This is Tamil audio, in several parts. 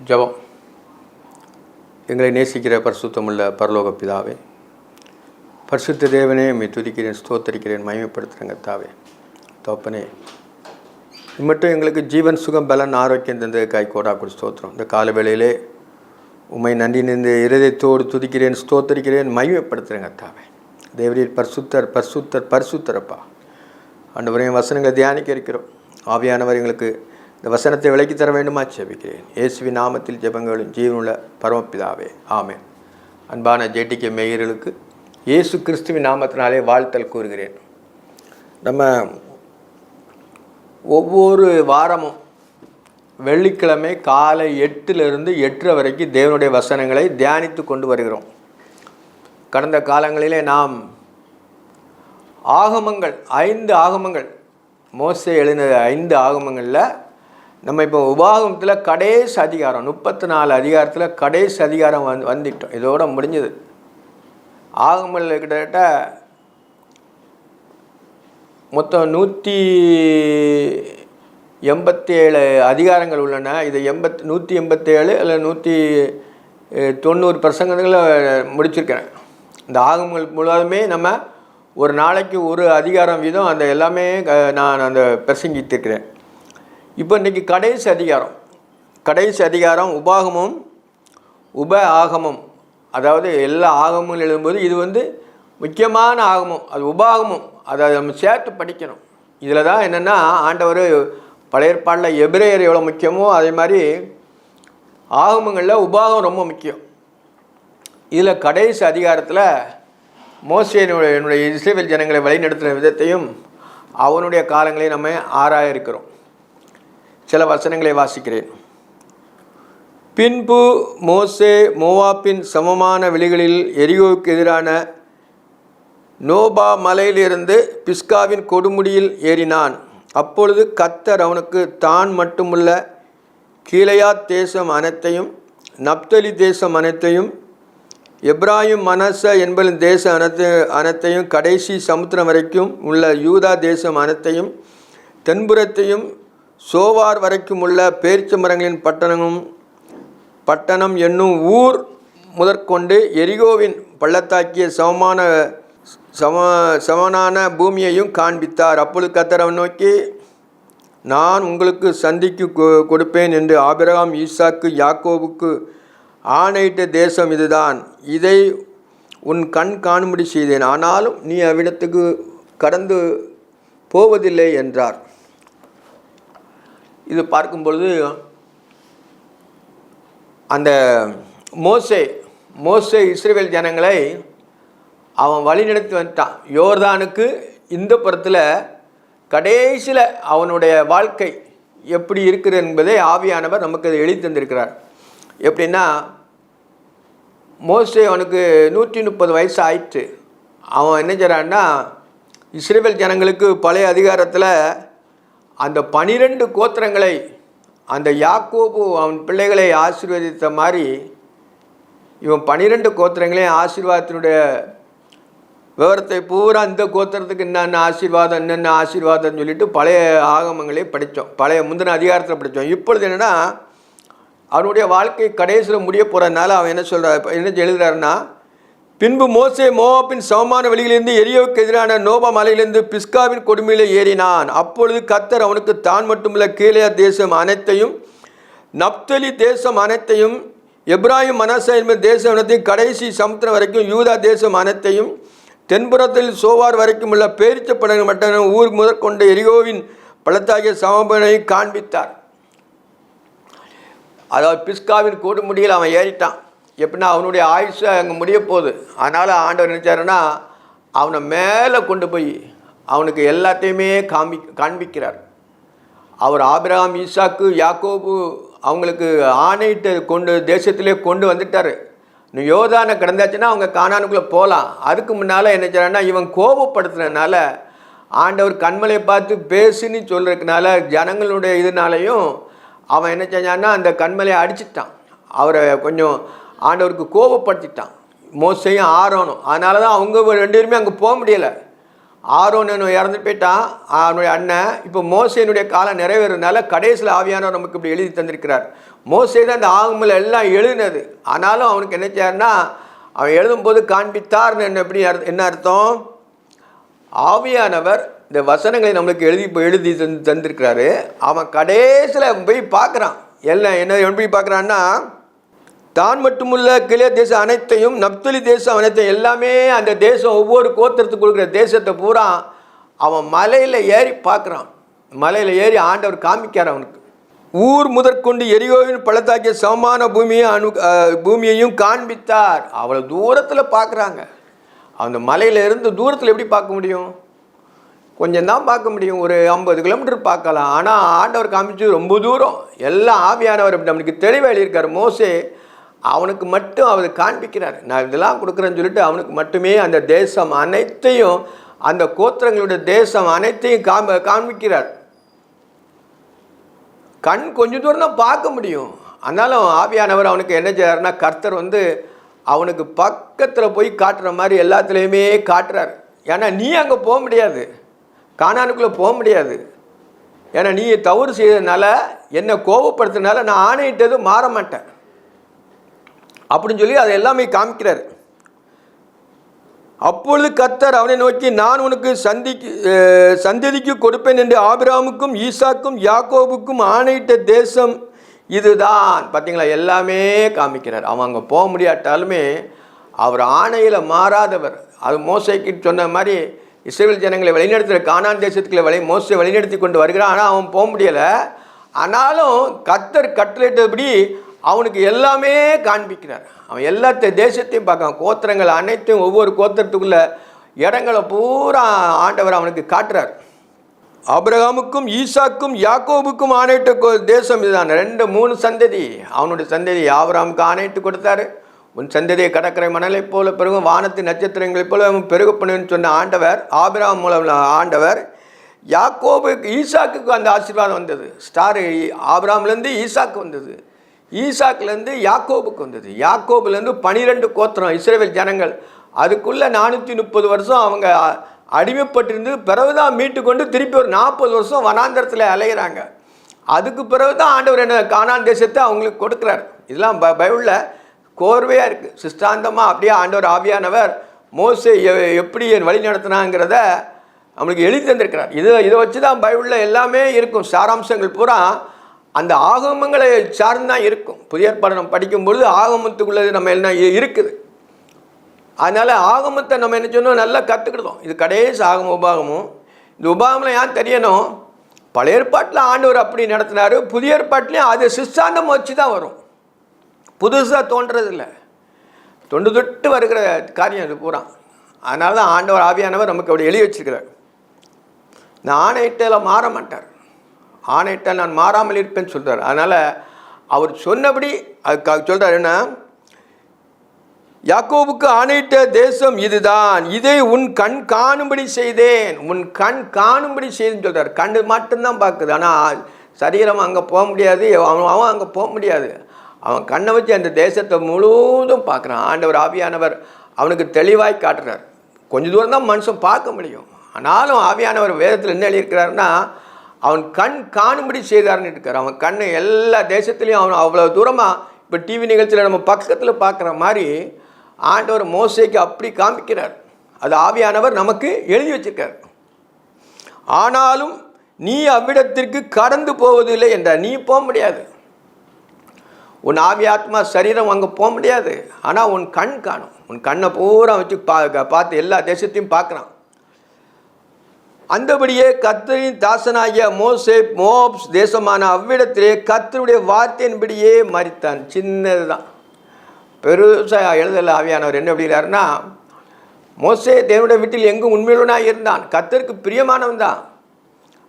ஜெபம். எங்களை நேசிக்கிற பரிசுத்தமுள்ள பரலோக பிதாவே, பரிசுத்த தேவனே, உம்மை துதிக்கிறேன், ஸ்தோத்தரிக்கிறேன், மகிமைப்படுத்துகிறேன் கர்த்தாவே. தகப்பனே, மட்டும் எங்களுக்கு ஜீவன், சுகம், பலன், ஆரோக்கியம் தந்ததுக்காய் கோடாக்குடி ஸ்தோத்திரம். இந்த கால வேளையிலே உம்மை நன்றி நின்று இருதயத்தோடு துதிக்கிறேன், ஸ்தோத்தரிக்கிறேன், மகிமைப்படுத்துகிறேன் கர்த்தாவே. தேவரீர் பரிசுத்தர், பரிசுத்தர், பரிசுத்தரப்பா. ஆண்டவரையும் வசனங்களை தியானிக்க இருக்கிறோம். ஆவியானவர் எங்களுக்கு இந்த வசனத்தை விலக்கி தர வேண்டுமா ஜெபிக்கிறேன். இயேசுவின் நாமத்தில் ஜெபங்களும் ஜீவனுள்ள பரமபிதாவே, ஆமென். அன்பான ஜேடிகே மேயர்களுக்கு இயேசு கிறிஸ்துவின் நாமத்தினாலே வாழ்த்தல் கூறுகிறேன். நம்ம ஒவ்வொரு வாரமும் வெள்ளிக்கிழமை காலை 8லிருந்து 8:30 வரைக்கும் தேவனுடைய வசனங்களை தியானித்து கொண்டு வருகிறோம். கடந்த காலங்களிலே நாம் ஆகமங்கள் 5 ஆகமங்கள், மோசே எழுதின 5 ஆகமங்களில் நம்ம இப்போ உபாகமத்தில் கடைசி அதிகாரம் 34 அதிகாரத்தில் கடைசி அதிகாரம் வந்துட்டோம். இதோட முடிஞ்சது. ஆகமங்கள் கிட்டத்தட்ட மொத்தம் 187 அதிகாரங்கள் உள்ளன. இது 187 இல்லை 190 பிரசங்கங்களை முடிச்சிருக்கிறேன். இந்த ஆகமங்கள் முழுவதுமே நம்ம ஒரு நாளைக்கு ஒரு அதிகாரம் வீதம் அந்த எல்லாமே நான் அந்த பிரசங்கித்திருக்கிறேன். இப்போ இன்றைக்கி கடைசி அதிகாரம் உபாகமும் உப ஆகமம். அதாவது எல்லா ஆகமும் எழுதும்போது இது முக்கியமான ஆகமம், அது உபாகமும். அதை நம்ம சேர்த்து படிக்கணும். இதில் தான் என்னென்னா, ஆண்டவர் பழைய ஏற்பாடில் எபிரேயர் எவ்வளோ முக்கியமோ அதே மாதிரி ஆகமங்களில் உபாகம் ரொம்ப முக்கியம். இதில் கடைசி அதிகாரத்தில் மோசேனுடைய இஸ்ரவேல் ஜனங்களை வழிநடத்தின விதத்தையும் அவனுடைய காலங்களையும் நம்ம ஆராய இருக்கிறோம். சில வசனங்களை வாசிக்கிறேன். பின்பு மோசே மோவாப்பின் சமமான வெளிகளில் எரிகோவுக்கு எதிரான நோபா மலையிலிருந்து பிஸ்காவின் கொடுமுடியில் ஏறினான். அப்பொழுது கர்த்தர் அவனுக்கு தான் மட்டுமுள்ள கீலேயாத் தேசம் அனைத்தையும், நப்தலி தேசம் அனைத்தையும், எப்ராயிம் மனச என்பதின் தேசம் அனைத்தையும், கடைசி சமுத்திரம் வரைக்கும் உள்ள யூதா தேசம் அனைத்தையும், தென்புறத்தையும் சோவார் வரைக்கும் உள்ள பேரிச்ச மரங்களின் பட்டணம் என்னும் ஊர் முதற்கொண்டு எரிகோவின் பள்ளத்தாக்கிய சமனான பூமியையும் காண்பித்தார். அப்பொழுது கர்த்தர் அவனை நோக்கி, நான் உங்களுக்கு சந்திக்கு கொடுப்பேன் என்று ஆபிரகாம், ஈசாக்கு, யாக்கோபுக்கு ஆணையிட்ட தேசம் இதுதான். இதை உன் கண் காணும்படி செய்தேன். ஆனாலும் நீ அவ்விடத்துக்கு கடந்து போவதில்லை என்றார். இது பார்க்கும்பொழுது அந்த மோசே இஸ்ரவேல் ஜனங்களை அவன் வழிநடத்தி வந்துட்டான். யோர்தானுக்கு இந்த புறத்தில் கடைசியில் அவனுடைய வாழ்க்கை எப்படி இருக்குது என்பதை ஆவியானவர் நமக்கு அதை எழுதி தந்திருக்கிறார். எப்படின்னா, மோசே அவனுக்கு 130 வயசு ஆயிடுச்சு. அவன் என்ன செய்கிறான்னா, இஸ்ரவேல் ஜனங்களுக்கு பழைய அதிகாரத்தில் அந்த 12 கோத்திரங்களை, அந்த யாக்கோபு அவன் பிள்ளைகளை ஆசீர்வதித்த மாதிரி இவன் 12 கோத்திரங்களையும் ஆசீர்வாதத்தினுடைய விவரத்தை பூரா இந்த கோத்திரத்துக்கு என்னென்ன ஆசீர்வாதம்னு சொல்லிட்டு பழைய ஆகமங்களே படித்தோம். பழைய முந்தின அதிகாரத்தில் படித்தோம். இப்பொழுது என்னென்னா, அவனுடைய வாழ்க்கை கடைசியில் முடிய போகிறதுனால அவன் என்ன எழுதுறாருன்னா, பின்பு மோசே மோவாப்பின் சமமான வெளியிலிருந்து எரியோவுக்கு எதிரான நோபா மலையிலிருந்து பிஸ்காவின் கொடுமையில் ஏறினான். அப்பொழுது கர்த்தர் அவனுக்கு தான் மட்டுமுள்ள கீலேயாத் தேசம் அனைத்தையும், நப்தலி தேசம் அனைத்தையும், எப்ராயிம் மனச என்பது தேசம் அனைத்தையும், கடைசி சமுத்திரம் வரைக்கும் யூதா தேசம் அனைத்தையும், தென்புறத்தில் சோவார் வரைக்கும் உள்ள பேரிச்ச பட்டணம் ஊர் முதற்கொண்டு எரிகோவின் பள்ளத்தாகிய சமபனை காண்பித்தார். அதாவது பிஸ்காவின் கொடுமுடியில் அவன் ஏறிட்டான். எப்படின்னா, அவனுடைய ஆயுஷை அங்கே முடிய போகுது. அதனால் ஆண்டவர் நினைச்சாருன்னா, அவனை மேலே கொண்டு போய் அவனுக்கு எல்லாத்தையுமே காண்பிக்கிறார். அவர் ஆபிரகாம், ஈசாக்கு, யாக்கோபு அவங்களுக்கு ஆணையிட்டு தேசத்திலே கொண்டு வந்துட்டார். இன்னும் யோர்தானை கடந்தாச்சுன்னா அவங்க கானானுக்குள்ளே போகலாம். அதுக்கு முன்னால் என்ன செய்யறான்னா, இவன் கோபப்படுத்துறதுனால ஆண்டவர் கண்மலையை பார்த்து பேசுன்னு சொல்கிறதுனால ஜனங்களுடைய இதனாலையும் அவன் என்ன செஞ்சான்னா, அந்த கண்மலையை அடிச்சிட்டான். அவரை கொஞ்சம் ஆண்டவருக்கு கோபப்படுத்திட்டான், மோசேயும் ஆரோனும். அதனால தான் அவங்க 2 பேருமே அங்கே போக முடியலை. ஆரோன் இறந்து போயிட்டான், அவனுடைய அண்ணன். இப்போ மோசேனுடைய காலம் நிறைவேறதுனால கடைசியில் ஆவியானவர் நமக்கு இப்படி எழுதி தந்திருக்கிறார். மோசே தான் அந்த ஆகமத்தில் எல்லாம் எழுதினது. ஆனாலும் அவனுக்கு என்ன செய்யாருன்னா, அவன் எழுதும்போது காண்பித்தார்னு எப்படி என்ன அர்த்தம்? ஆவியானவர் இந்த வசனங்களை நம்மளுக்கு எழுதி தந்திருக்கிறாரு. அவன் கடைசியில் போய் பார்க்குறான். என்ன எப்படி பார்க்குறான்னா, தான் மட்டுமுள்ள கிளிய தேசம் அனைத்தையும், நப்தலி தேசம் அனைத்தையும், எல்லாமே அந்த தேசம் ஒவ்வொரு கோத்திரத்துக்கு கொடுக்குற தேசத்தை பூரா அவன் மலையில் ஏறி பார்க்குறான். மலையில் ஏறி ஆண்டவர் காமிக்கார் அவனுக்கு. ஊர் முதற்கொண்டு எரியோவின் பள்ளத்தாக்கிய சமமான பூமியையும் காண்பித்தார். அவ்வளோ தூரத்தில் பார்க்குறாங்க. அந்த மலையில் இருந்து தூரத்தில் எப்படி பார்க்க முடியும்? கொஞ்சம் தான் பார்க்க முடியும், ஒரு 50 கிலோமீட்டர் பார்க்கலாம். ஆனால் ஆண்டவர் காமிச்சு ரொம்ப தூரம். எல்லாம் ஆவியானவர் நம்மளுக்கு தெளிவாக எழுதியிருக்கார். மோசே அவனுக்கு மட்டும் அவர் காண்பிக்கிறார். நான் இதெல்லாம் கொடுக்குறேன்னு சொல்லிட்டு அவனுக்கு மட்டுமே அந்த தேசம் அனைத்தையும், அந்த கோத்திரங்களுடைய தேசம் அனைத்தையும் காண்பிக்கிறார். கண் கொஞ்சம் தூரம் தான் பார்க்க முடியும். ஆனாலும் ஆவியானவர் அவனுக்கு என்ன செய்யறாருன்னா, கர்த்தர் அவனுக்கு பக்கத்தில் போய் காட்டுற மாதிரி எல்லாத்துலேயுமே காட்டுறார். ஏன்னா நீ அங்கே போக முடியாது, கானானுக்குள்ளே போக முடியாது. ஏன்னா நீ தவறு செய்ததுனால, என்னை கோபப்படுத்துறதுனால நான் ஆணையிட்டது மாற மாட்டேன் அப்படின்னு சொல்லி அதை எல்லாமே காமிக்கிறார். அப்பொழுது கர்த்தர் அவனை நோக்கி, நான் உனக்கு சந்ததிக்கு கொடுப்பேன் என்று ஆபிரகாமுக்கும் ஈசாக்கும் யாக்கோபுக்கும் ஆணையிட்ட தேசம் இதுதான். பார்த்தீங்களா, எல்லாமே காமிக்கிறார். அவன் அங்கே போக முடியாட்டாலுமே அவர் ஆணையில் மாறாதவர். அது மோசைக்கு சொன்ன மாதிரி இஸ்ரவேல் ஜனங்களை வழிநடத்துகிற கானான் தேசத்துக்குள்ள மோசை வழிநடத்தி கொண்டு வருகிறான். ஆனால் அவன் போக முடியலை. ஆனாலும் கர்த்தர் கட்டளையிட்டபடி அவனுக்கு எல்லாமே காண்பிக்கிறார். அவன் எல்லா தேசத்தையும் பார்க்கான். கோத்திரங்கள் அனைத்தையும், ஒவ்வொரு கோத்திரத்துக்குள்ள இடங்களை பூரா ஆண்டவர் அவனுக்கு காட்டுறார். ஆபிரகாமுக்கும் ஈசாக்கும் யாக்கோபுக்கும் ஆணையிட்ட தேசம் இதுதான். 2-3 சந்ததி. அவனுடைய சந்ததி ஆபிரகாமுக்கு ஆணையிட்டு கொடுத்தாரு. உன் சந்ததியை கடற்கரை மணலை போல பெருகும், வானத்து நட்சத்திரங்களைப் போல அவன் பெருகப்பணுன்னு சொன்ன ஆண்டவர், ஆபிரகாம் மூலம் ஆண்டவர். யாக்கோபுக்கு ஈசாக்குக்கு அந்த ஆசீர்வாதம் வந்தது. ஸ்டார் ஆபிரகாம்லேருந்து ஈசாக்கு வந்தது, ஈசாக்குலேருந்து யாக்கோபுக்கு வந்தது. யாக்கோபுலேருந்து 12 கோத்திரம் இஸ்ரவேல் ஜனங்கள். அதுக்குள்ளே 430 வருஷம் அவங்க அடிமைப்பட்டிருந்து பிறகுதான் மீட்டு கொண்டு திருப்பி ஒரு 40 வருஷம் வனாந்தரத்தில் அலைகிறாங்க. அதுக்கு பிறகுதான் ஆண்டவர் என்ன கானான் தேசத்தை அவங்களுக்கு கொடுக்குறார். இதெல்லாம் பைபிளில் கோர்வையாக இருக்குது, சிஸ்டாந்தமாக. அப்படியே ஆண்டவர் ஆவியானவர் மோசே எப்படி வழி நடத்தினாங்கிறத நம்மளுக்கு எழுதி தந்திருக்கிறார். இதை வச்சு தான் பைபிளில் எல்லாமே இருக்கும். சாராம்சங்கள் பூரா அந்த ஆகமங்களை சார்ந்து தான் இருக்கும். புதிய ஏற்பாடு நம்ம படிக்கும்பொழுது ஆகமத்துக்குள்ளது நம்ம என்ன இருக்குது. அதனால் ஆகமத்தை நம்ம என்ன சொன்னோம், நல்லா கற்றுக்கிட்டோம். இது கடைசி ஆகம உபாகமும். இந்த உபாகமில் ஏன் தெரியணும், பழைய ஏற்பாட்டில் ஆண்டவர் அப்படி நடத்தினார், புதிய ஏற்பாட்டிலையும் அது சிஸ்டாந்தம் வச்சு தான் வரும். புதுசாக தோன்றதில்லை, தொண்டு தொட்டு வருகிற காரியம் இது பூரா. அதனால தான் ஆண்டவர் ஆவியானவர் நமக்கு அப்படி எழுதி வச்சிருக்கிறார். நான் ஆணையிட்டால் மாற மாட்டார், ஆணையிட்டால் நான் மாறாமல் இருப்பேன்னு சொல்கிறார். அதனால் அவர் சொன்னபடி அதுக்காக சொல்கிறார். என்ன, யாக்கோபுக்கு ஆணையிட்ட தேசம் இதுதான், இதை உன் கண் காணும்படி செய்தேன். உன் கண் காணும்படி செய்துன்னு சொல்கிறார். கண் மட்டும்தான் பார்க்குது, ஆனால் சரீரம் அங்கே போக முடியாது. அவன் அங்கே போக முடியாது. அவன் கண்ணை வச்சு அந்த தேசத்தை முழுவதும் பார்க்குறான். ஆண்டவர் ஆவியானவர் அவனுக்கு தெளிவாய் காட்டுறார். கொஞ்சம் தூரம் தான் மனுஷன் பார்க்க முடியும். ஆனாலும் ஆவியானவர் வேதத்தில் என்ன எழுதியிருக்கிறாருன்னா, அவன் கண் காணும்படி செய்தார்னு இருக்கார். அவன் கண் எல்லா தேசத்துலேயும் அவன் அவ்வளோ தூரமாக, இப்போ டிவி நிகழ்ச்சியில் நம்ம பக்கத்தில் பார்க்குற மாதிரி ஆண்டவர் மோசேக்கு அப்படி காமிக்கிறார். அது ஆவியானவர் நமக்கு எழுதி வச்சிருக்கார். ஆனாலும் நீ அவ்விடத்திற்கு கடந்து போவதில்லை என்றார். நீ போக முடியாது, உன் ஆவி ஆத்மா சரீரம் அங்கே போக முடியாது. ஆனால் உன் கண் காணும். உன் கண்ணை பூரா வச்சு பார்த்து எல்லா தேசத்தையும் பார்க்குறான். அந்தபடியே கர்த்தரின் தாசனாகிய மோசே மோப்ஸ் தேசமான அவ்விடத்திலே கர்த்தருடைய வார்த்தையின்படியே மரித்தான். சின்னது தான், பெருசாக எழுதல. ஆவியானவர் என்ன அப்படின்னாருன்னா, மோசே தேவனுடைய வீட்டில் எங்கும் உண்மையுள்ளவனாக இருந்தான், கர்த்தருக்கு பிரியமானவன் தான்.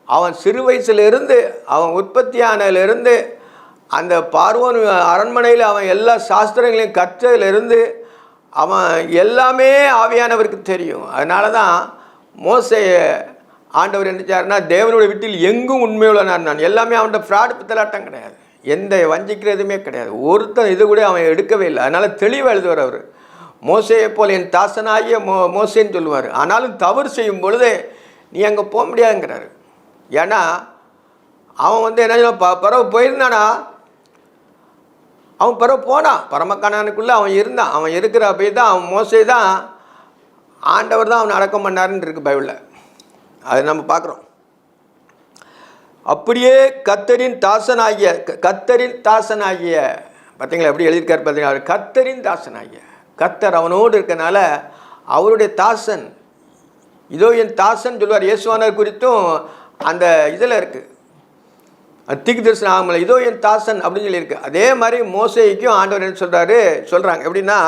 அவன் சிறு வயசுலேருந்து, அவன் உற்பத்தியானதிலிருந்து, அந்த பார்வோன் அரண்மனையில் அவன் எல்லா சாஸ்திரங்களையும் கற்றதிலிருந்து அவன் எல்லாமே ஆவியானவருக்கு தெரியும். அதனால தான் மோசே ஆண்டவர் என்னச்சாருன்னா, தேவனுடைய வீட்டில் எங்கும் உண்மையுள்ளவனாக நான். எல்லாமே அவன்கிட்ட ஃப்ராடு பித்தலாட்டம் கிடையாது, எந்த வஞ்சிக்கிறதுமே கிடையாது. ஒருத்தன் இது கூட அவன் எடுக்கவே இல்லை. அதனால் தெளிவாக எழுதுவார் அவர். மோசையை போல் என் தாசனாகிய மோசேன்னு சொல்லுவார். ஆனாலும் தவறு செய்யும் பொழுது நீ அங்கே போக முடியாதுங்கிறாரு. ஏன்னா அவன் என்ன பறவை போயிருந்தானா, அவன் பிறகு போனான், பரமக்கானானுக்குள்ளே அவன் இருந்தான். அவன் இருக்கிற போய் தான் அவன் மோசே தான் ஆண்டவர் தான் அவனை அடக்கம் பண்ணாருன்னு இருக்குது பைபிளில். அது நம்ம பார்க்குறோம். அப்படியே கர்த்தரின் தாசனாகிய பார்த்தீங்களா எப்படி எழுதியிருக்காரு பார்த்தீங்களா, அவர் கர்த்தரின் தாசனாகிய, கர்த்தர் அவனோடு இருக்கனால அவருடைய தாசன். இதோ என் தாசன் சொல்லுவார். இயேசுவானவர் குறித்தும் அந்த இதில் இருக்குது, தீர்க்க தரிசனம் ஆகல, இதோ என் தாசன் அப்படின்னு சொல்லியிருக்கு. அதே மாதிரி மோசேக்கும் ஆண்டவர் என்ன சொல்கிறாங்க எப்படின்னா,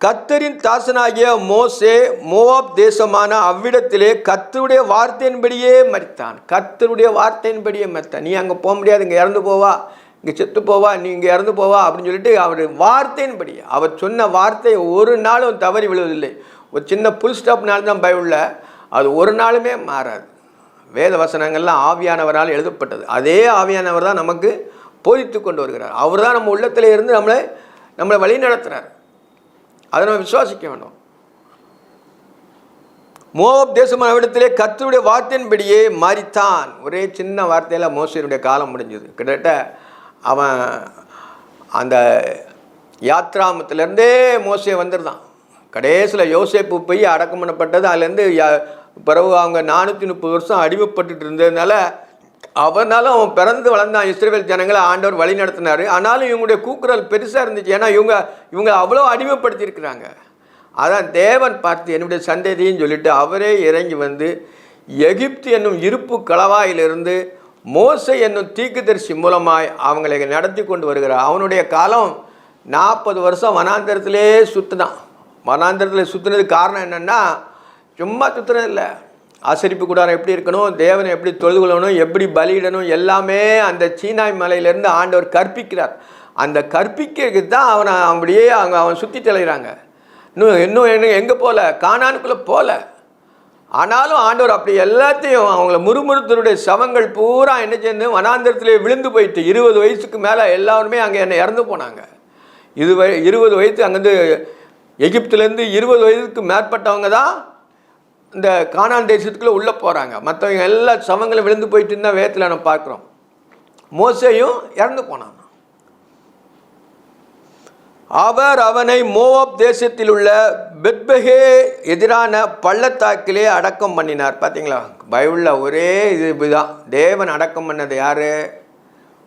கர்த்தரின் தாசனாகிய மோசே மோவாப் தேசமான அவ்விடத்திலே கர்த்தருடைய வார்த்தையின்படியே மரித்தான். கர்த்தருடைய வார்த்தையின்படியே மரித்தான். நீ அங்கே போக முடியாது, இங்கே இறந்து போவா, இங்கே செத்து போவா, நீ இங்கே இறந்து போவா அப்படின்னு சொல்லிட்டு அவர் வார்த்தையின்படி, அவர் சொன்ன வார்த்தை ஒரு நாளும் தவறி விழுவதில்லை. ஒரு சின்ன புல் ஸ்டாப்னால தான் பைபிளில், அது ஒரு நாளுமே மாறாது. வேத வசனங்கள்லாம் ஆவியானவரால் எழுதப்பட்டது. அதே ஆவியானவர் தான் நமக்கு போதித்து கொண்டு வருகிறார். அவர் தான் நம்ம உள்ளத்தில் இருந்து நம்மளை வழி நடத்துகிறார். அதை நம்ம விசுவாசிக்க வேண்டும். மோவாப் தேசமான இடத்திலே கர்த்தருடைய வார்த்தையின்படியே மரித்தான். ஒரே சின்ன வார்த்தையில் மோசேயுடைய காலம் முடிஞ்சது. கிட்டத்தட்ட அவன் அந்த யாத்ராமத்திலேருந்தே மோசே வந்துருந்தான். கடைசியில் யோசேப்பு போய் அடக்கம் பண்ணப்பட்டது. அதுலேருந்து பிறகு அவங்க 430 வருஷம் அடிமைப்பட்டு இருந்ததுனால அவனாலும் அவன் பிறந்து வளர்ந்தான். இஸ்ரவேல் ஜனங்களை ஆண்டவர் வழி நடத்தினார். ஆனாலும் இவங்களுடைய கூக்குரல் பெருசாக இருந்துச்சு. ஏன்னா இவங்க அவ்வளோ அடிமைப்படுத்தியிருக்கிறாங்க. அதான் தேவன் பார்த்து என்னுடைய சந்ததின்னு சொல்லிட்டு அவரே இறங்கி வந்து எகிப்து என்னும் இருப்பு களவாயிலிருந்து மோசே என்னும் தீர்க்கதரிசி மூலமாய் அவங்களை நடத்தி கொண்டு வருகிறார். அவனுடைய காலம் 40 வருஷம் வனாந்தரத்திலே சுற்றினான். வனாந்தரத்தில் சுற்றினதுக்கு காரணம் என்னென்னா, சும்மா சுற்றுறது இல்லை, ஆசரிப்பு கூடாரம் எப்படி இருக்கணும், தேவனை எப்படி தொழுது கொள்ளணும், எப்படி பலியிடணும், எல்லாமே அந்த சீனாய் மலையிலேருந்து ஆண்டவர் கற்பிக்கிறார். அந்த கற்பிக்கிறதுக்கு தான் அவனை அப்படியே அவன் சுற்றி தெளிகிறாங்க. இன்னும் எங்கே போகல, கானானுக்குள்ளே போகல. ஆனாலும் ஆண்டவர் அப்படி எல்லாத்தையும் அவங்கள முறுமுறுத்தருடைய சவங்கள் பூரா என்ன செய்யு வனாந்தரத்திலே விழுந்து போயிட்டு 20 வயசுக்கு மேலே எல்லாருமே அங்கே என்னை இறந்து போனாங்க. 20 வயசு அங்கேருந்து எகிப்துலேருந்து 20 வயதுக்கு மேற்பட்டவங்க தான் இந்த கானான் தேசத்துக்குள்ளே உள்ளே போகிறாங்க. மற்றவங்க எல்லா சவங்களும் விழுந்து போயிட்டு இருந்தால் வேதத்தில் நம்ம பார்க்குறோம். மோசேயும் இறந்து போனான். அவர் அவனை மோவாப் தேசத்தில் உள்ள பெத்பகே எதிரான பள்ளத்தாக்கிலே அடக்கம் பண்ணினார். பார்த்தீங்களா, பைபிளில் ஒரே இதுதான். தேவன் அடக்கம் பண்ணது யார்?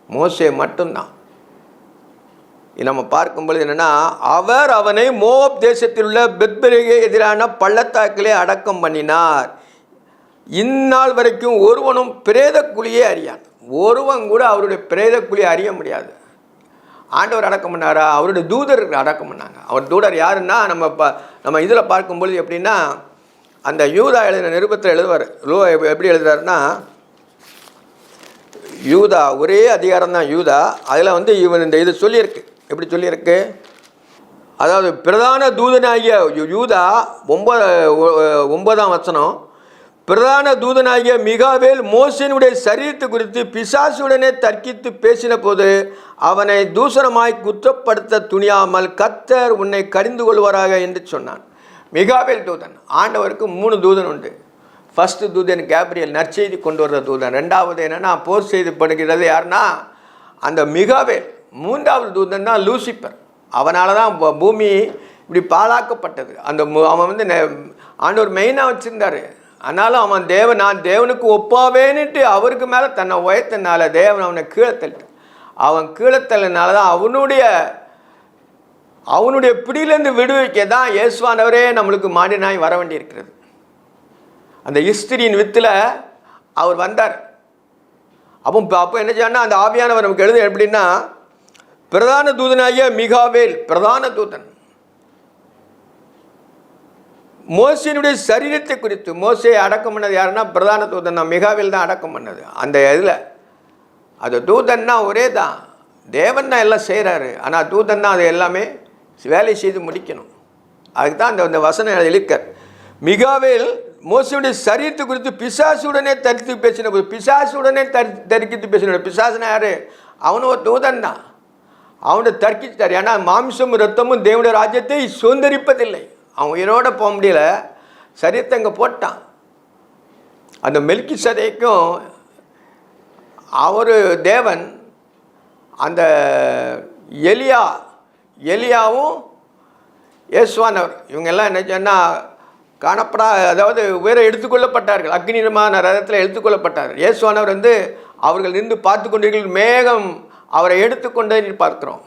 மோசே மட்டும்தான். நம்ம பார்க்கும்பொழுது என்னென்னா, அவர் அவனை மோவாப் தேசத்தில் உள்ள பெத்பகே எதிரான பள்ளத்தாக்கிலே அடக்கம் பண்ணினார். இந்நாள் வரைக்கும் ஒருவனும் பிரேத குழியே அறியான். ஒருவன் கூட அவருடைய பிரேத குழியை அறிய முடியாது. ஆண்டவர் அடக்கம் பண்ணாரா? அவருடைய தூதர் அடக்கம் பண்ணாங்க. அவர் தூதர் யாருன்னா, நம்ம இதில் பார்க்கும்பொழுது எப்படின்னா, அந்த யூதா எழுதின நிருபத்தில் எழுதுவார். எப்படி எழுதுறாருன்னா, யூதா ஒரே அதிகாரம் தான் யூதா. அதில் வந்து இவன் இந்த இது சொல்லியிருக்கு. எப்படி சொல்லியிருக்கு? அதாவது பிரதான தூதனாகிய யூதா 9ஆம் வசனம், பிரதான தூதனாகிய மிகாவேல் மோசேனுடைய சரீரத்தை குறித்து பிசாசுடனே தர்க்கித்து பேசின போது அவனை தூஷணமாய் குற்றப்படுத்த துணியாமல் கர்த்தர் உன்னை கடிந்து கொள்வாராக என்று சொன்னான். மிகாவேல் தூதன். ஆண்டவருக்கு 3 தூதன் உண்டு. ஃபர்ஸ்ட் தூதன் கேப்ரியல், நற்செய்தி கொண்டு வர்ற தூதன். 2வது என்னென்னா போர் செய்து பண்ணுகிறது யாருன்னா அந்த மிகாவேல். 3வது தூதன் தான் லூசிபர். அவனால தான் பூமி இப்படி பாழாக்கப்பட்டது. அவன் வந்து ஆண்டவர் மெயினாக வச்சுருந்தார். ஆனாலும் அவன் நான் தேவனுக்கு ஒப்பாவேன்னுட்டு அவருக்கு மேலே தன்னை உயர்த்தனால தேவன் அவனை கீழே தள்ளிட்டு, அவன் கீழே தள்ளினால தான் அவனுடைய பிடியிலேருந்து விடுவிக்க தான் இயேசுவானவரே நம்மளுக்கு மாடினாய் வர வேண்டி இருக்கிறது. அந்த இஸ்திரியின் வித்தில் அவர் வந்தார். அப்போ என்ன செய்யணும்னா, அந்த ஆவியானவர் நமக்கு எழுத எப்படின்னா, பிரதான தூதனாகிய மிகாவேல், பிரதான தூதன் மோசேனுடைய சரீரத்தை குறித்து, மோசே அடக்கம் பண்ணது யாருன்னா பிரதான தூதன் தான், மிகாவேல் தான் அடக்கம் பண்ணது. அந்த இதில் அது தூதன்னா ஒரே தான், தேவன் தான் எல்லாம் செய்கிறாரு. ஆனால் தூதன் தான் அதை எல்லாமே வேலை செய்து முடிக்கணும். அதுக்கு தான் அந்த வசனம் எழுதியிருக்கார். மிகாவேல் மோசேனுடைய சரீரத்தை குறித்து பிசாசுடனே தரித்து பேசின போது, பிசாசுடனே தரிக்கித்து பேசின, பிசாசுனா யார்? அவனும் ஒரு தூதன் தான். அவனை தர்க்கித்தார். ஏன்னா மாம்சமும் ரத்தமும் தேவனுடைய ராஜ்யத்தை சுதந்திரிப்பதில்லை. அவன் உயிரோட போக முடியல, சரீரத்தை அங்கே போட்டான். அந்த மெல்கிசேதேக்கும் அவர் தேவன் அந்த எலியாவும் இயேசுவானவர் இவங்கெல்லாம் என்ன சொன்னால் அதாவது வேற எடுத்துக்கொள்ளப்பட்டார்கள். அக்னிமான ரதத்தில் எடுத்துக்கொள்ளப்பட்டார்கள். இயேசுவானவர் அவர்கள் நின்று பார்த்து கொண்டிருக்கிற மேகம் அவரை எடுத்துக்கொண்டே பார்க்குறோம்.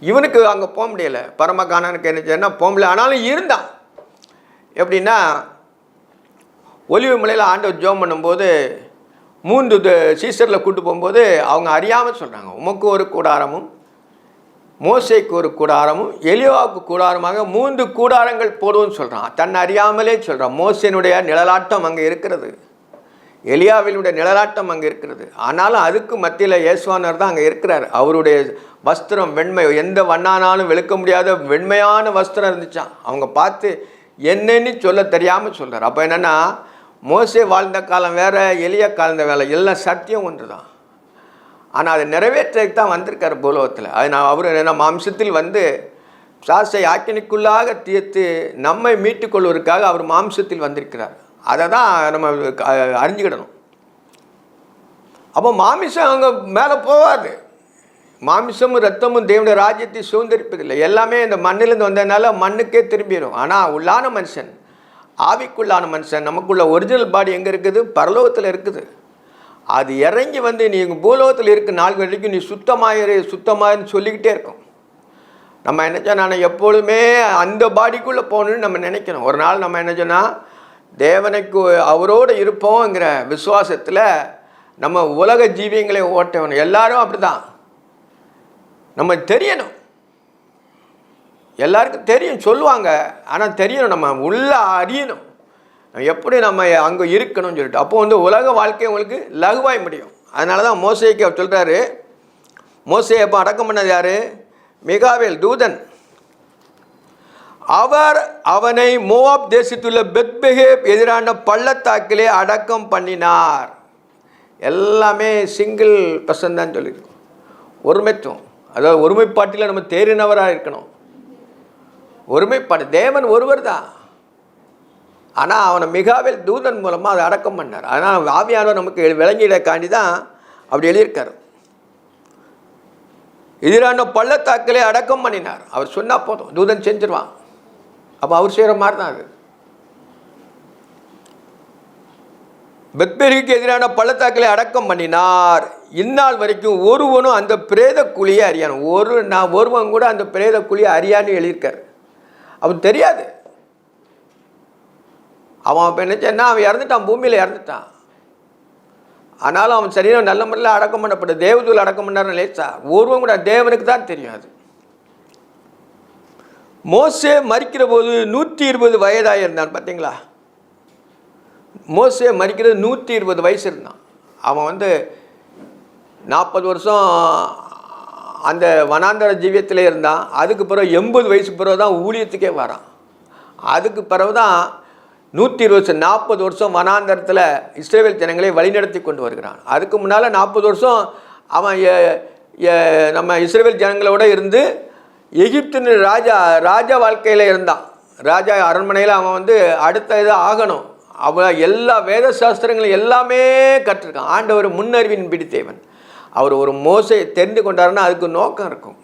இவனுக்கு அங்கே போக முடியலை. பரமகானனுக்கு என்ன சொன்னால் போக முடியல. ஆனாலும் இருந்தான். எப்படின்னா ஒலிவு மலையில் ஆண்டவர் ஜெபம் பண்ணும்போது 3 சீசரில் கூட்டு போகும்போது அவங்க அறியாமல் சொல்கிறாங்க, உமக்கு ஒரு கூடாரமும் மோசேக்கு ஒரு கூடாரமும் எலியாவுக்கு கூடாரமாக 3 கூடாரங்கள் போடுவோன்னு சொல்கிறான். தன்னை அறியாமலே சொல்கிறான். மோசேனுடைய நிழலாட்டம் அங்கே இருக்கிறது, எலியாவினுடைய நிழலாட்டம் அங்கே இருக்கிறது. ஆனாலும் அதுக்கு மத்தியில் இயேசுவானவர் தான் அங்கே இருக்கிறார். அவருடைய வஸ்திரம் வெண்மை, எந்த வண்ணானாலும் வெளுக்க முடியாத வெண்மையான வஸ்திரம் இருந்துச்சான். அவங்க பார்த்து என்னன்னு சொல்ல தெரியாமல் சொல்கிறார். அப்போ என்னென்னா மோசே வாழ்ந்த காலம் வேறு, எலியா காலந்த வேலை எல்லாம் சத்தியம் ஒன்று தான். ஆனால் அதை நிறைவேற்றக்கு தான் வந்திருக்கார் பூலோகத்தில். அது அவர் என்ன மாம்சத்தில் சாசை ஆக்கினிக்குள்ளாக தீர்த்து நம்மை மீட்டுக்கொள்வதற்காக அவர் மாம்சத்தில் வந்திருக்கிறார். அதை தான் நம்ம அறிஞ்சுக்கிடணும். அப்போ மாமிசம் அங்கே மேலே போகாது. மாமிசமும் ரத்தமும் தேவனுடைய ராஜ்யத்தை சுதந்திரிப்பதில்லை. எல்லாமே இந்த மண்ணிலேருந்து வந்ததுனால மண்ணுக்கே திரும்பிடும். ஆனால் உள்ளான மனுஷன், ஆவிக்குள்ளான மனுஷன், நமக்குள்ள ஒரிஜினல் பாடி எங்கே இருக்குது? பரலோகத்தில் இருக்குது. அது இறங்கி நீங்கள் பூலோகத்தில் இருக்க நாள் வரைக்கும் நீ சுத்தமாயிரு சொல்லிக்கிட்டே இருக்கும். நம்ம என்ன சொன்னால் எப்பொழுதுமே அந்த பாடிக்குள்ளே போகணுன்னு நம்ம நினைக்கணும். ஒரு நாள் நம்ம என்ன சொன்னால் தேவனுக்கு அவரோடு இருப்போங்கிற விசுவாசத்தில் நம்ம உலக ஜீவியங்களை ஓட்டணும். எல்லாரும் அப்படி தான். நம்ம தெரியணும். எல்லாருக்கும் தெரியும் சொல்லுவாங்க, ஆனால் தெரியணும். நம்ம உள்ளே அறியணும் எப்படி நம்ம அங்கே இருக்கணும்னு சொல்லிட்டு. அப்போ உலக வாழ்க்கை உங்களுக்கு லகுவாய் முடியும். அதனால தான் மோசேக்கு அவர் சொல்கிறாரு. மோசே அப்போ அடக்கம் பண்ணது யார்? மிகாவேல் தூதன். அவர் அவனை மோவாப் தேசத்துள்ள பெத்பெகேப் எதிரான பள்ளத்தாக்கிலே அடக்கம் பண்ணினார். எல்லாமே சிங்கிள் பர்சன் தான் சொல்லியிருக்கோம். ஒருமைத்துவம், அதாவது ஒருமைப்பாட்டில் நம்ம தேறினவராக இருக்கணும். ஒருமைப்பாடு, தேவன் ஒருவர் தான். ஆனால் அவனை மிகாவேல் தூதன் மூலமாக அதை அடக்கம் பண்ணார். ஆனால் ஆவியானவர் நமக்கு விளங்கிடக்காண்டி தான் அப்படி எழுதியிருக்கார். எதிரான பள்ளத்தாக்கிலே அடக்கம் பண்ணினார். அவர் சொன்னால் போதும், தூதன் செஞ்சிருவான். அப்போ அவர் செய்கிற மாதிரி தான் அது. பெத்பெருக்கு எதிரான பள்ளத்தாக்கிலே அடக்கம் பண்ணினார். இந்நாள் வரைக்கும் ஒருவனும் அந்த பிரேத குழியை அறியான். ஒருவன் கூட அந்த பிரேத குழியை அறியான்னு எழுதியிருக்கார். அவன் தெரியாது. அவன் இப்போ என்ன சொன்னா, அவன் இறந்துட்டான், பூமியில் இறந்துட்டான். ஆனாலும் அவன் சரீரம் நல்ல முறையில் அடக்கம் பண்ணப்பட்ட தேவதூள் அடக்கம் பண்ணார்னு லேசா ஒருவன் கூட தேவனுக்கு தான் தெரியும். அது மோசே மரிக்கிற போது 120 வயதாக இருந்தான். பார்த்தீங்களா, மோசே மரிக்கிறது 120 வயசு இருந்தான். அவன் 40 வருஷம் அந்த வனாந்தர ஜீவியத்திலே இருந்தான். அதுக்கு பிறகு 80 வயசுக்கு பிறகு தான் ஊழியத்துக்கே வரான். அதுக்கு பிறகு தான் 120 40 வருஷம் வனாந்தரத்தில் இஸ்ரவேல் ஜனங்களை வழிநடத்தி கொண்டு வருகிறான். அதுக்கு முன்னால் 40 வருஷம் அவன் நம்ம இஸ்ரவேல் ஜனங்களோட இருந்து எகிப்தின் ராஜா வாழ்க்கையில் இருந்தான். ராஜா அரண்மனையில் அவன் அடுத்த இது ஆகணும். அவன் எல்லா வேத சாஸ்திரங்களும் எல்லாமே கற்றுருக்கான். ஆண்டவர் முன்னறிவின் பிடித்தேவன். அவர் ஒரு மோசையை தெரிந்து கொண்டாருன்னா அதுக்கு நோக்கம் இருக்கும்.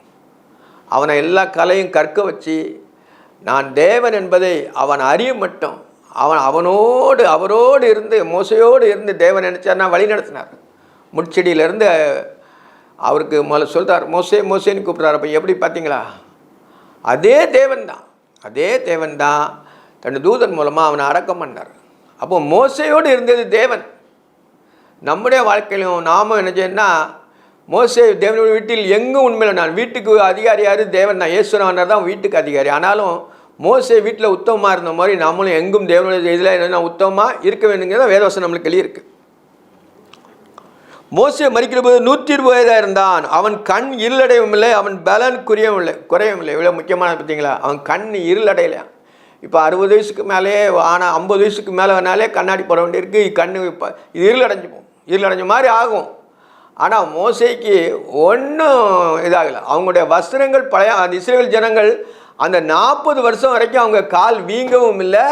அவனை எல்லா கலையும் கற்க வச்சு நான் தேவன் என்பதை அவன் அறிய மட்டும் அவரோடு இருந்து மோசையோடு இருந்து தேவன் நினச்சார்னா வழி நடத்தினார். முட்செடியிலேருந்து அவருக்கு முதல்ல சொல்கிறார், மோசேன்னு கூப்பிட்றாரு. அப்போ எப்படி பார்த்தீங்களா, அதே தேவன் தான் தன் தூதன் மூலமாக அவனை அடக்கம் பண்ணார். அப்போ மோசையோடு இருந்தது தேவன். நம்முடைய வாழ்க்கையிலும் நாம் என்ன செய்யணும்னா, மோசே தேவனுடைய வீட்டில் எங்கும் உண்மையில் நான் வீட்டுக்கு அதிகாரி யார்? தேவன் தான். இயேசுவனார் தான் வீட்டுக்கு அதிகாரி. ஆனாலும் மோசே வீட்டில் உத்தமமாக இருந்த மாதிரி நம்மளும் எங்கும் தேவனுடைய இதில் என்னென்னா உத்தமமாக இருக்க வேண்டுங்கிறத வேதவசனம் நம்மளுக்கு எழுதியிருக்கு. மோசே மரிக்கிற போது 120 வயதாக இருந்தான். அவன் கண் இருளடையவும் இல்லை, அவன் பலன் குறையவும் இல்லை. இவ்வளோ முக்கியமான பார்த்தீங்களா, அவன் கண் இருளடையலையா. இப்போ 60 வயசுக்கு மேலே ஆனால் 50 வயசுக்கு மேலே வேணாலே கண்ணாடி போட வேண்டியிருக்கு. கண் இப்போ இது இருளடைஞ்ச மாதிரி ஆகும். ஆனால் மோசேக்கு ஒன்றும் இதாகலை. அவங்களுடைய வஸ்திரங்கள் பழைய அந்த இஸ்ரவேல் ஜனங்கள் அந்த 40 வருஷம் வரைக்கும் அவங்க கால் வீங்கவும் இல்லை,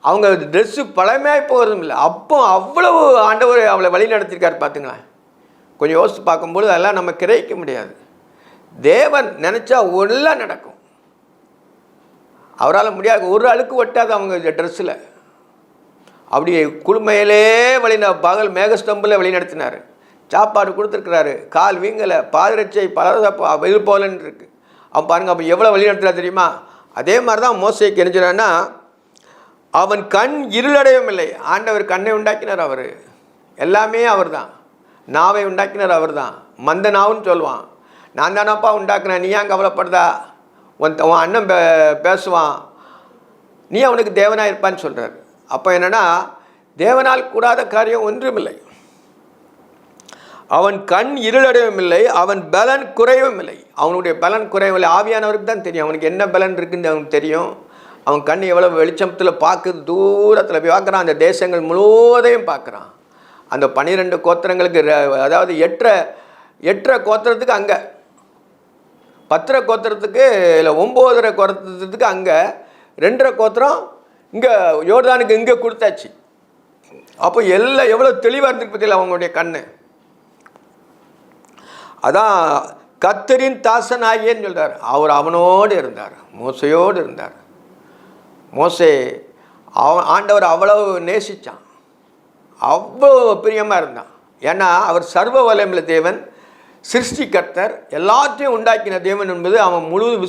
அவங்க ட்ரெஸ்ஸு பழமையாக போகிறதும் இல்லை. அப்போ அவ்வளவு ஆண்டவர் அவளை வழி நடத்திருக்காரு. பார்த்துங்களேன், கொஞ்சம் யோசித்து பார்க்கும்போது அதெல்லாம் நம்ம கிரகிக்க முடியாது. தேவன் நினச்சா எல்லாம் நடக்கும். அவரால் முடியாது, ஒரு அழுக்கு ஒட்டாது அவங்க ட்ரெஸ்ஸில். அப்படி குளுமையிலே பகல் மேகஸ்தம்பில் வழி நடத்தினார். சாப்பாடு கொடுத்துருக்கிறாரு, கால் வீங்கலை, பாதரட்சை பலதப்பா இது போலன்னு இருக்கு. அவன் பாருங்க, அப்போ எவ்வளோ வழி நடத்துறா தெரியுமா? அதே மாதிரி தான் மோசேக்கு என்ன அவன் கண் இருளடையவும் இல்லை. ஆண்டவர் கண்ணை உண்டாக்கினார், அவர் எல்லாமே அவர் தான். நாவை உண்டாக்கினார் அவர் தான். மந்த நாவுன்னு சொல்லுவான். நான் தானப்பா உண்டாக்குனேன், நீ ஏன் கவலைப்படுதா? உன் அண்ணன் பேசுவான், நீ அவனுக்கு தேவனாக இருப்பான்னு சொல்கிறார். அப்போ என்னென்னா, தேவனால் கூடாத காரியம் ஒன்றுமில்லை. அவன் கண் இருளடையவும் இல்லை, அவன் பலன் குறையவும் இல்லை. அவனுடைய பலன் குறையவில்லை. ஆவியானவருக்கு தான் தெரியும் அவனுக்கு என்ன பலன் இருக்குன்னு அவனுக்கு தெரியும். அவன் கண் எவ்வளோ வெளிச்சத்தில் பார்க்குது, தூரத்தில் போய் பார்க்குறான், அந்த தேசங்கள் முழுவதையும் பார்க்குறான். அந்த 12 கோத்திரங்களுக்கு, அதாவது 8 கோத்திரத்துக்கு அங்கே, 10 கோத்திரத்துக்கு இல்லை 9 கோத்திரத்துக்கு அங்கே, 2 கோத்திரம் இங்கே யோர்தானுக்கு இங்கே கொடுத்தாச்சு. அப்போ எல்லாம் எவ்வளோ தெளிவாக இருந்துருக்கு பற்றியில் அவங்களுடைய கண். அதான் கர்த்தரின் தாசன் ஆகியன்னு சொல்கிறார். அவர் அவனோடு இருந்தார், மோசையோடு இருந்தார். மோசே ஆண்டவர் அவ்வளவு நேசித்தான், அவ்வளோ பிரியமாக இருந்தான். ஏன்னா அவர் சர்வ வல்லமையுள்ள தேவன், சிருஷ்டி கர்த்தர், எல்லாத்தையும் உண்டாக்கின தேவன் என்பது அவன் முழுவதும்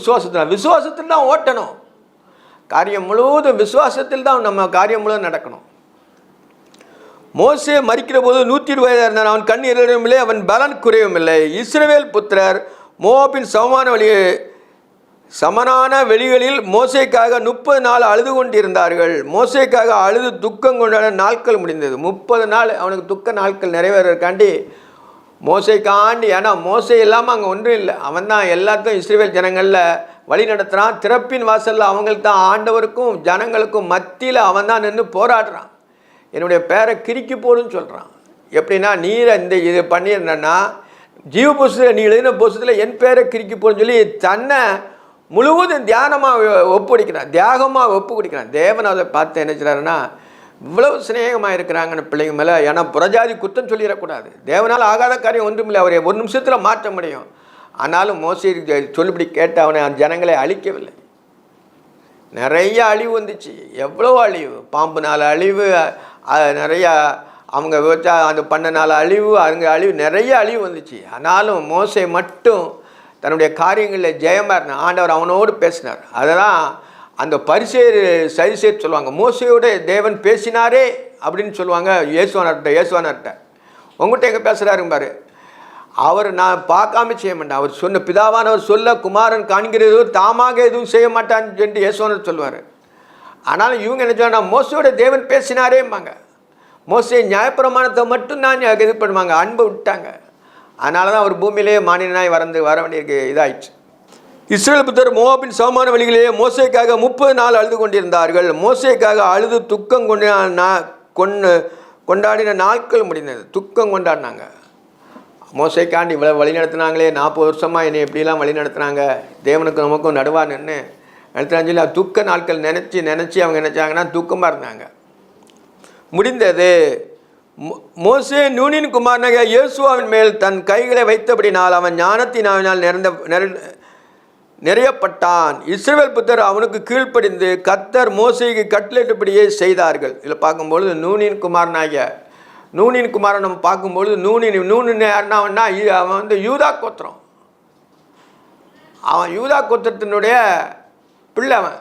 விசுவாசத்தில் தான் ஓட்டணும். காரியம் முழுவதும் விசுவாசத்தில் தான் நம்ம காரியம் முழுவதும் நடக்கணும். மோசே மரிக்கிற போது 120 வயதாக இருந்தான். அவன் கண் இருளடையவும் இல்லை, அவன் பலன் குறையவும் இல்லை. இஸ்ரவேல் புத்திரர் மோவாபின் சமனான வெளிகளில் மோசேக்காக 30 நாள் அழுது கொண்டிருந்தார்கள். மோசேக்காக அழுது துக்கம் கொண்டாட நாட்கள் முடிந்தது. 30 நாள் அவனுக்கு துக்க நாட்கள் நிறைவேறக்காண்டி மோசைக்காண்டி. ஏன்னா மோசே இல்லாமல் அங்கே ஒன்றும் இல்லை. அவன் தான் எல்லாத்தையும் இஸ்ரவேல் ஜனங்களில் வழி நடத்துகிறான். திறப்பின் வாசலில் அவங்களுக்கு தான், ஆண்டவருக்கும் ஜனங்களுக்கும் மத்தியில் அவன் தான் நின்று போராடுறான். என்னுடைய பேரை கிறுக்கி போடுன்னு சொல்கிறான். எப்படின்னா, நீரை இந்த இது பண்ணியிருந்தேன்னா ஜீவ புஸ்தத்தில் நீ எழுதின புஸ்தத்தில் என் பேரை கிறுக்கி போடுன்னு சொல்லி தன்னை முழுவதும் தியாகமாக ஒப்பு கொடுக்கிறான். தேவன் அதை பார்த்து என்ன செய்கிறாருன்னா, இவ்வளவு சிநேகமாக இருக்கிறாங்கன்னு பிள்ளைங்க மேலே. ஏன்னா புறஜாதி குத்தம் சொல்லிடக்கூடாது. தேவனால் ஆகாத காரியம் ஒன்றுமில்லை, அவரை ஒரு நிமிஷத்தில் மாற்ற முடியும். ஆனாலும் மோசே சொல்லிப்படி கேட்டு அவனை அந்த ஜனங்களை அழிக்கவில்லை. நிறைய அழிவு வந்துச்சு, எவ்வளோ அழிவு, பாம்புனால் அழிவு, நிறையா அவங்க விவசாயம் அந்த பண்ணனால அழிவு, அங்கே அழிவு, நிறைய அழிவு வந்துச்சு. ஆனாலும் மோசே மட்டும் தன்னுடைய காரியங்களில் ஜெயமாக இருந்தான். ஆண்டவர் அவனோடு பேசினார். அதெல்லாம் அந்த பரிசேர் சரிசேர் சொல்லுவாங்க, மோசையோடு தேவன் பேசினாரே அப்படின்னு சொல்லுவாங்க. இயேசுவானர்கிட்ட உங்கள்கிட்ட எங்கே பேசுகிறாருங்க பாரு, அவர் நான் பார்க்காம செய்ய மாட்டேன், அவர் சொன்ன பிதாவானவர் சொல்ல குமாரன் காண்கிறது தாமாக எதுவும் செய்ய மாட்டான்னு சொல்லிட்டு இயேசுவானர் சொல்லுவார். ஆனாலும் இவங்க என்ன சொன்னால், மோசையோட தேவன் பேசினாரேம்பாங்க. மோசே நியாயப்பிரமாணத்தை மட்டும் தான் இது பண்ணுவாங்க, அன்பை விட்டாங்க. அதனால தான் அவர் பூமியிலே மாநிலனாய் வர வேண்டியிருக்கு இதாயிடுச்சு. இஸ்ரவேல் புத்தர் மோவாபின் சமமான வழிகளிலே மோசேக்காக 30 நாள் அழுது கொண்டிருந்தார்கள். மோசேக்காக அழுது துக்கம் கொண்டாடின நாட்கள் முடிந்தது. துக்கம் கொண்டாடினாங்க. மோசைக்காண்டி இவ்வளோ வழி நடத்தினாங்களே, 40 வருஷமாக என்னை எப்படிலாம் வழி நடத்துனாங்க, தேவனுக்கு நமக்கும் நடுவாக நின்று நடத்துனான்னு சொல்லி துக்க நாட்கள் நினச்சி அவங்க நினச்சாங்கன்னா துக்கமாக இருந்தாங்க. முடிந்தது. மோசே நூனின் குமாரனாகிய யோசுவாவின் மேல் தன் கைகளை வைத்தபடினால் அவன் ஞானத்தினால் நிறையப்பட்டான். இஸ்ரவேல் புத்தர் அவனுக்கு கீழ்ப்படிந்து கர்த்தர் மோசேக்கு கட்டளையிட்டபடியே செய்தார்கள். இதில் பார்க்கும்பொழுது நூனின் குமாரன் நம்ம பார்க்கும்பொழுது நூனின் யாருன்னா அவன் வந்து யூதா கோத்திரம். அவன் யூதா கோத்திரத்தினுடைய பிள்ளை அவன்.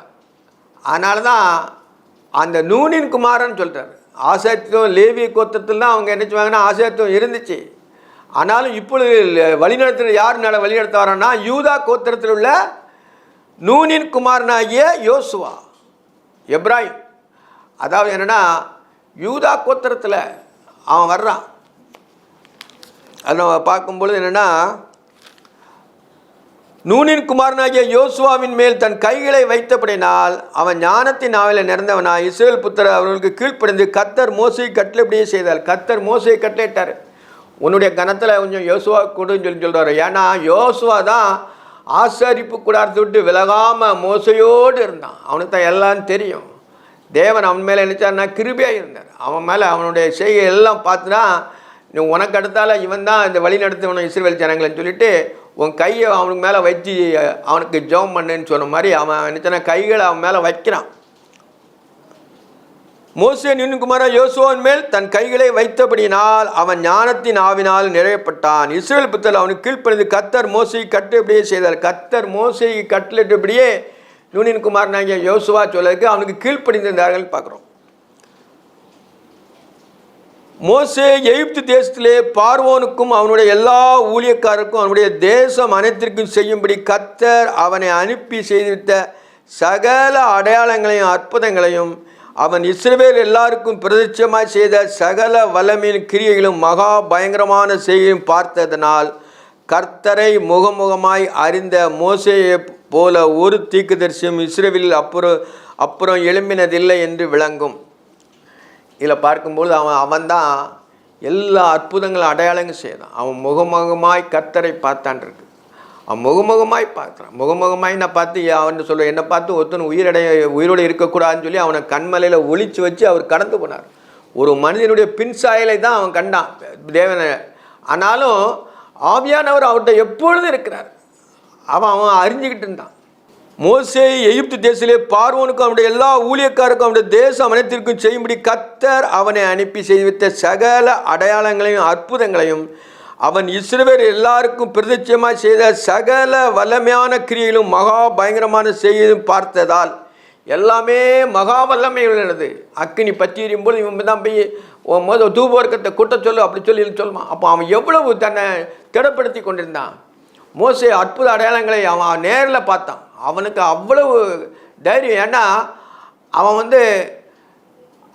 அதனால தான் அந்த நூனின் குமாரன் சொல்கிறார். ஆசேத்துவம் லேவிய கோத்திரத்தில் தான் அவங்க என்ன செய்வாங்கன்னா ஆசேத்துவம் இருந்துச்சு. ஆனாலும் இப்பொழுது வழிநடத்துகிற யார் வழிநடத்த வரான்னா யூதா கோத்திரத்தில் உள்ள நூனின் குமாரனாகிய யோசுவா, எப்ராஹிம். அதாவது என்னென்னா யூதா கோத்திரத்தில் அவன் வர்றான். அதை நம்ம பார்க்கும்பொழுது என்னென்னா, நூனின் குமாரனாகிய யோசுவாவின் மேல் தன் கைகளை வைத்தபடினால் அவன் ஞானத்தின் நாவலில் நிறந்தவனாய் இஸ்ரவேல் புத்திரர் அவர்களுக்கு கீழ்ப்படிந்து கர்த்தர் மோசையை கட்டளைப்படியே செய்தார். கர்த்தர் மோசையை கட்டளையிட்டார், உன்னுடைய கணத்தில் கொஞ்சம் யோசுவா கொடுன்னு சொல்கிறார். ஏன்னா யோசுவா தான் ஆசரிப்பு கூடாரத்தை விட்டு விலகாமல் மோசையோடு இருந்தான். அவனுக்கு தான் எல்லாம் தெரியும். தேவன் அவன் மேலே நினைச்சார்னா கிருபையாக இருந்தார். அவன் மேலே அவனுடைய செய்கை எல்லாம் பார்த்துனா உனக்கு அடுத்தால இவன் தான் இந்த வழி நடத்துவனும் இஸ்ரவேல் ஜனங்கள்னு சொல்லிட்டு உன் கையை அவனுக்கு மேலே வச்சு அவனுக்கு ஜெபம் பண்ணுன்னு சொன்ன மாதிரி அவன் நினச்சான கைகளை அவன் மேலே வைக்கிறான். மோசே நூன்குமார யோசுவாவின் மேல் தன் கைகளை வைத்தபடியினால் அவன் ஞானத்தின் ஆவினால் நிறையப்பட்டான். இஸ்ரவேல் புத்தர் அவனுக்கு கீழ்ப்பணிந்து கர்த்தர் மோசையை கட்டளையிட்டபடியே செய்தார். கர்த்தர் மோசையை கட்டளையிட்டபடியே நூனின் குமாரனாகிய யோசுவா சொல்லதுக்கு அவனுக்கு கீழ்ப்படிந்திருந்தார்கள் பார்க்குறோம். மோசே எகிப்து தேசத்திலே பார்வோனுக்கும் அவனுடைய எல்லா ஊழியக்காரருக்கும் அவனுடைய தேசம் அனைத்திற்கும் செய்யும்படி கர்த்தர் அவனை அனுப்பி செய்துவிட்ட சகல அடையாளங்களையும் அற்புதங்களையும் அவன் இஸ்ரவேல் எல்லாருக்கும் பிரதிட்சமாய் செய்த சகல வல்லமையின் கிரியைகளும் மகா பயங்கரமான செய்கையும் பார்த்ததனால் கர்த்தரை முகமுகமாய் அறிந்த மோசேயை போல ஒரு தீர்க்கதரிசியும் இஸ்ரவேலில் அப்புறம் எழும்பினதில்லை என்று விளங்கும். இதில் பார்க்கும்போது அவன்தான் எல்லா அற்புதங்களும் அடையாளங்கள் செய்தான். அவன் முகமுகமாய் கர்த்தரை பார்த்தான் இருக்கு. அவன் முகமுகமாய் பார்க்குறான். முகமுகமாய் நான் பார்த்து அவன் சொல்ல என்னை பார்த்து ஒருத்தன் உயிரோடு இருக்கக்கூடாதுன்னு சொல்லி அவனை கண்மலையில் ஒளிச்சு வச்சு அவர் கடந்து போனார். ஒரு மனிதனுடைய பின் சாயலை தான் அவன் கண்டான் தேவனை. ஆனாலும் ஆவியானவர் அவர்கிட்ட எப்பொழுதும் இருக்கிறார். அவன் அறிஞ்சிக்கிட்டு இருந்தான். மோசே எகிப்து தேசத்திலே பார்வோனுக்கும் அவனுடைய எல்லா ஊழியக்காருக்கும் அவனுடைய தேசம் அனைத்திற்கும் செய்யும்படி கர்த்தர் அவனை அனுப்பி செய்வித்த சகல அடையாளங்களையும் அற்புதங்களையும் அவன் இஸ்ரவேல் எல்லாருக்கும் பிரதிட்சமாய் செய்த சகல வல்லமையான கிரியைகளும் மகா பயங்கரமான செய்தியும் பார்த்ததால் எல்லாமே மகா வல்லமை உள்ளது. அக்கினி பற்றி எறியும்போது இவன் தான் போய் முதல் தூபவர்க்கத்தை கூட்ட சொல்லு அப்படி சொல்லுவான். அப்போ அவன் எவ்வளவு தன்னை திடப்படுத்தி கொண்டிருந்தான். மோசே அற்புத அடையாளங்களை அவன் நேரில் பார்த்தான். அவனுக்கு அவ்வளவு தைரியம். ஏன்னா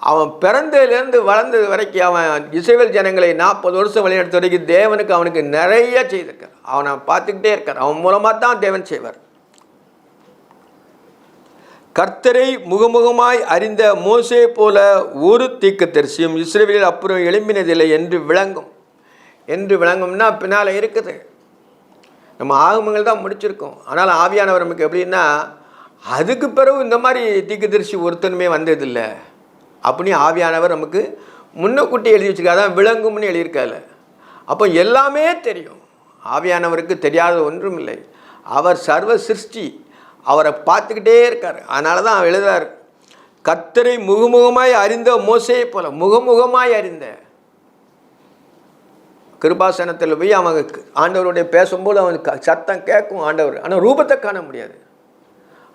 அவன் பிறந்ததுலேருந்து வளர்ந்தது வரைக்கும் அவன் இஸ்ரவேல் ஜனங்களை 40 வருஷம் வழிநடத்த வரைக்கும் தேவனுக்கு அவனுக்கு நிறைய செய்திருக்கார். அவனை பார்த்துக்கிட்டே இருக்கார். அவன் மூலமாக தான் தேவன் செய்வார். கர்த்தரை முகமுகமாய் அறிந்த மோசே போல ஒரு தீர்க்கதரிசியும் இஸ்ரவேலில் அப்புறம் எழும்பினதில்லை என்று விளங்கும்னா பின்னால் இருக்குது. நம்ம ஆகமங்கள் தான் முடிச்சிருக்கோம். ஆனால் ஆவியானவர் நமக்கு எப்படின்னா அதுக்கு பிறகு இந்த மாதிரி தீர்க்கதரிசி ஒருத்தனுமே வந்ததில்லை அப்படி ஆவியானவர் நமக்கு முன்னக்கூட்டி எழுதி வச்சுருக்காரு. அதான் விளங்கும்னு எழுதியிருக்காரு. அப்போ எல்லாமே தெரியும். ஆவியானவருக்கு தெரியாத ஒன்றும் இல்லை. அவர் சர்வ சிருஷ்டி. அவரை பார்த்துக்கிட்டே இருக்கார். அதனால தான் அவர் எழுதுறார், கர்த்தரை முகமுகமாய் அறிந்த மோசேயை போல. முகமுகமாய் அறிந்த கிருபாசனத்தில் போய் அவங்க ஆண்டவருடைய பேசும்போது அவனுக்கு சத்தம் கேட்கும் ஆண்டவர். ஆனால் ரூபத்தை காண முடியாது.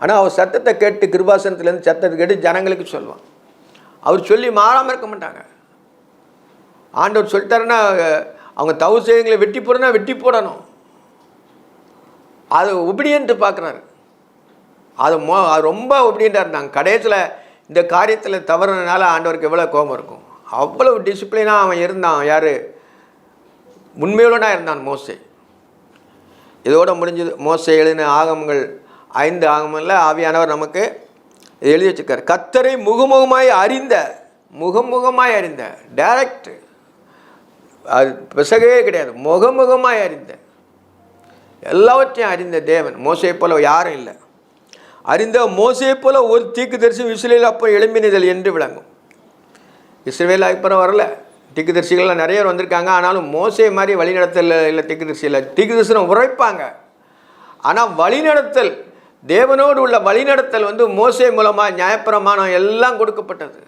ஆனால் அவர் சத்தத்தை கேட்டு கிருபாசனத்துலேருந்து சத்தத்தை கேட்டு ஜனங்களுக்கு சொல்லுவான். அவர் சொல்லி மாறாமல் இருக்க மாட்டாங்க. ஆண்டவர் சொல்லிட்டாருன்னா அவங்க தவறு செய்திகளை வெட்டி போடணும்னா வெட்டி போடணும். அது ஒபீடியன்ட்டு பார்க்குறாரு. அது ரொம்ப ஒபீடியண்ட்டாக இருந்தாங்க. கடைசியில் இந்த காரியத்தில் தவறுனால ஆண்டவருக்கு எவ்வளோ கோபம் இருக்கும். அவ்வளவு டிசிப்ளினாக அவன் இருந்தான். யார்? உண்மையுள்ளனா இருந்தான் மோசே. இதோடு முடிஞ்சது. மோசே எழுதின ஆகமங்கள் 5 ஆகமங்களில் ஆவியானவர் நமக்கு எழுதி வச்சிருக்கார். கர்த்தரை முகமுகமாய் அறிந்த டைரக்ட், அது பிசகவே கிடையாது. முகமுகமாய் அறிந்த எல்லாவற்றையும் அறிந்த தேவன் மோசே போல யாரும் இல்லை. அறிந்த மோசே போல ஒரு தீர்க்கதரிசி இஸ்ரவேல் அப்போ எழும்பினதில்லை என்று விளங்கும். இஸ்ரவேல் அப்புறம் வரல, தீர்க்கதரிசிகள்லாம் நிறைய பேர் வந்திருக்காங்க. ஆனாலும் மோசே மாதிரி வழிநடத்தல் இல்லை. தீர்க்கதரிசி இல்லை. தீர்க்கதரிசனம் உரைப்பாங்க. ஆனால் வழிநடத்தல், தேவனோடு உள்ள வழிநடத்தல் மோசே மூலமாக நியாயப்பிரமாணம் எல்லாம் கொடுக்கப்பட்டது.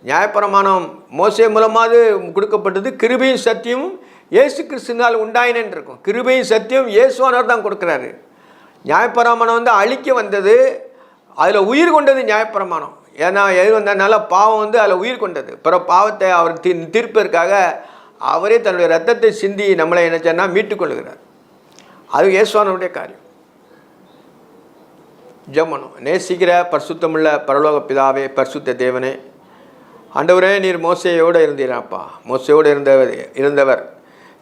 நியாயப்பிரமாணம் மோசே மூலமாக கொடுக்கப்பட்டது. கிருபையும் சத்தியமும் இயேசு கிறிஸ்துனால் உண்டாயினன்னு இருக்கும். கிருபையும் சத்தியம் இயேசுவானவர் தான் கொடுக்குறாரு. நியாயப்பிரமாணம் அழிக்க வந்தது, அதில் உயிர் கொண்டது நியாயப்பிரமாணம். ஏன்னா எது வந்ததுனால பாவம் அதில் உயிர் கொண்டது. பிறகு பாவத்தை அவர் தீர்ப்பதற்காக அவரே தன்னுடைய ரத்தத்தை சிந்தி நம்மளை நினைச்சா மீட்டுக்கொள்கிறார். அது இயேசுவானவருடைய காரியம். ஜெபம். நேசிக்கிற பரிசுத்தமுள்ள பரலோக பிதாவே, பரிசுத்த தேவனே, ஆண்டவரே, நீர் மோசேயோடு இருந்தீராப்பா. மோசையோடு இருந்தவர்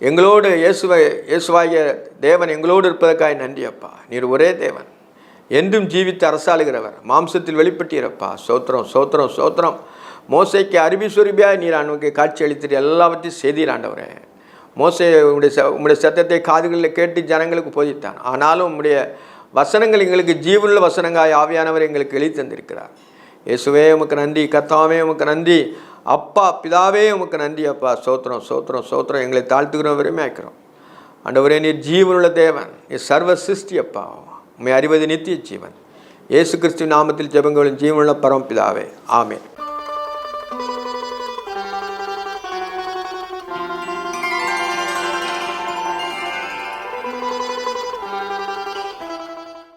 எங்களோடு இயேசுவாகிய தேவன் எங்களோடு இருப்பதற்காக நன்றி அப்பா. நீர் ஒரே தேவன், என்றும் ஜீவித்து அரசாளுகிறவர், மாம்சத்தில் வெளிப்பட்டீரப்பா. சோத்திரம் சோத்திரம் சோத்திரம். மோசைக்கு அருபிஸ்வரூபியாக நீர் அன்னைக்கு காட்சி அளித்துட்டு எல்லாவற்றையும் செய்தீர் ஆண்டவரே. மோசே உம்முடைய சத்தத்தை காதுகளில் கேட்டு ஜனங்களுக்கு போதித்தான். ஆனாலும் உம்முடைய வசனங்கள் எங்களுக்கு ஜீவனுள்ள வசனங்காய் ஆவியானவர் எங்களுக்கு எழுதி தந்திருக்கிறார். இயேசுவே உமக்கு நன்றி. கர்த்தாவே உமக்கு நன்றி. அப்பா பிதாவே உமக்கு நன்றி அப்பா. சோத்திரம் சோத்திரம் சோத்திரம். எங்களை தாழ்த்துக்கிறோம், விரும்பி ஆக்கிறோம். ஆண்டவரே, நீர் ஜீவனுள்ள தேவன், நீர் சர்வ சிருஷ்டியப்பா. உம்மை அறிவது நித்திய ஜீவன். இயேசு கிறிஸ்துவின் நாமத்தில் ஜெபங்களும் ஜீவனுள்ள பரமபிதாவே, ஆமென்.